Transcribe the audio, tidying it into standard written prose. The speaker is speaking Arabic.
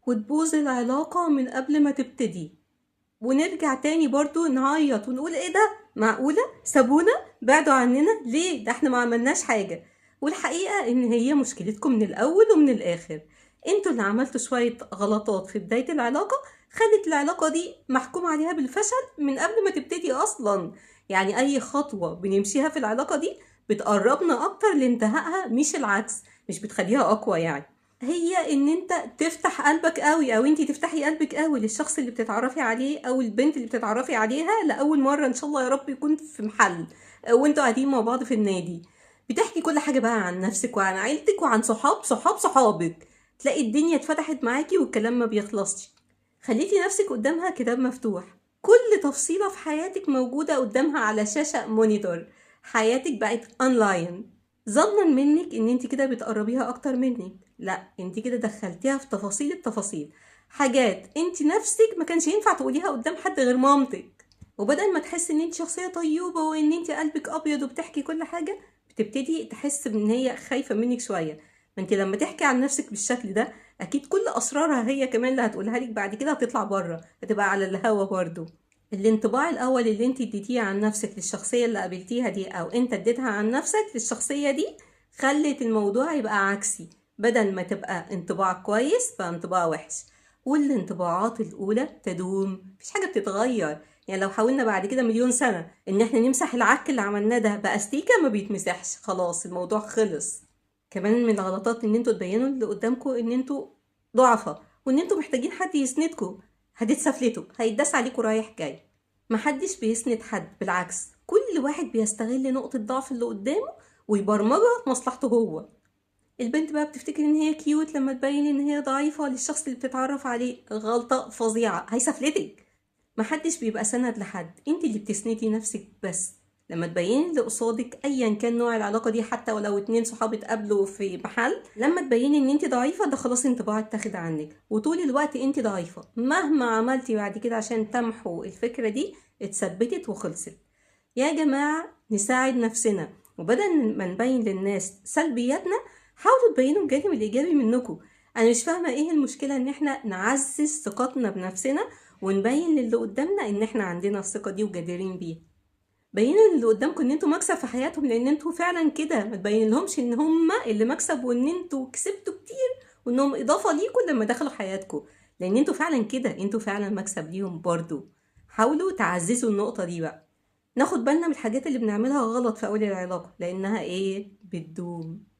وتبوظ العلاقة من قبل ما تبتدي، ونرجع تاني برضو نعيط ونقول ايه ده، معقولة سابونا، بعدوا عننا ليه، ده احنا ما عملناش حاجة. والحقيقة ان هي مشكلتكم من الاول ومن الاخر. انتوا اللي عملتوا شوية غلطات في بداية العلاقة خلت العلاقة دي محكوم عليها بالفشل من قبل ما تبتدي اصلا. يعني اي خطوة بنمشيها في العلاقة دي بتقربنا اكتر لانتهائها، مش العكس، مش بتخليها اقوى يعني. هي ان انت تفتح قلبك قوي، او انتي تفتحي قلبك قوي للشخص اللي بتتعرفي عليه او البنت اللي بتتعرفي عليها لاول مره، ان شاء الله يا رب يكون في محل وانتوا قاعدين مع بعض في النادي. بتحكي كل حاجه بقى عن نفسك وعن عيلتك وعن صحابك، تلاقي الدنيا اتفتحت معاكي والكلام ما بيخلصش. خليتي نفسك قدامها كتاب مفتوح، كل تفصيله في حياتك موجوده قدامها على شاشه مونيتور. حياتك بقت اونلاين. ظنا منك ان انت كده بتقربيها اكتر منك، لا انت كده دخلتيها في تفاصيل التفاصيل، حاجات انت نفسك ما كانش ينفع تقوليها قدام حد غير مامتك. وبدل ما تحس ان انت شخصية طيوبة وان انت قلبك ابيض وبتحكي كل حاجة، بتبتدي تحس ان هي خايفة منك شوية. ما انت لما تحكي عن نفسك بالشكل ده اكيد كل اسرارها هي كمان اللي هتقولها لك بعد كده هتطلع بره، هتبقى على الهوا برضو. الانطباع الاول اللي انت اديتيه عن نفسك للشخصية اللي قابلتيها دي، او انت اديتها عن نفسك للشخصية دي، خلت الموضوع يبقى عكسي. بدل ما تبقى انطباع كويس بقى انطباع وحش. والانطباعات الاولى تدوم، مفيش حاجة بتتغير. يعني لو حاولنا بعد كده مليون سنة ان احنا نمسح العك اللي عملناه ده باستيكة ما بيتمسحش، خلاص الموضوع خلص. كمان من الغلطات ان انتوا تبينوا اللي قدامكم ان انتوا ضعفة وان انتوا محتاجين حد يسندكم. هتتسفلتوا، هيتداس عليكم رايح جاي. محدش بيسند حد، بالعكس كل واحد بيستغل نقطة ضعف اللي قدامه ويبرمجها في مصلحته هو. البنت بقى بتفتكر ان هي كيوت لما تبين ان هي ضعيفة للشخص اللي بتتعرف عليه، غلطة فظيعة هيسفلتك. محدش بيبقى سند لحد، انت اللي بتسندي نفسك بس. لما تبيني اللي قصادك ايا كان نوع العلاقه دي، حتى ولو اتنين صحاب اتقابلوا في محل، لما تبيني ان انت ضعيفه ده خلاص انطباع اتاخد عنك، وطول الوقت انت ضعيفه مهما عملتي بعد كده عشان تمحو الفكره دي اتثبتت وخلصت. يا جماعه نساعد نفسنا، وبدل ما نبين للناس سلبياتنا حاولوا تبينوا الجانب الايجابي منكم. انا مش فاهمه ايه المشكله ان احنا نعزز ثقتنا بنفسنا ونبين للي قدامنا ان احنا عندنا الثقة دي وجديرين بيها. بينوا للي قدامكم ان انتوا مكسب في حياتهم، لان انتوا فعلا كده. ما تبين لهمش ان هم اللي مكسب وان انتوا كسبتوا كتير وانهم اضافة ليكم لما دخلوا حياتكم، لان انتوا فعلا كده، انتوا فعلا مكسب ليهم برضو. حاولوا تعززوا النقطة دي بقى. ناخد بالنا من الحاجات اللي بنعملها غلط في اول العلاقة لانها ايه، بتدوم.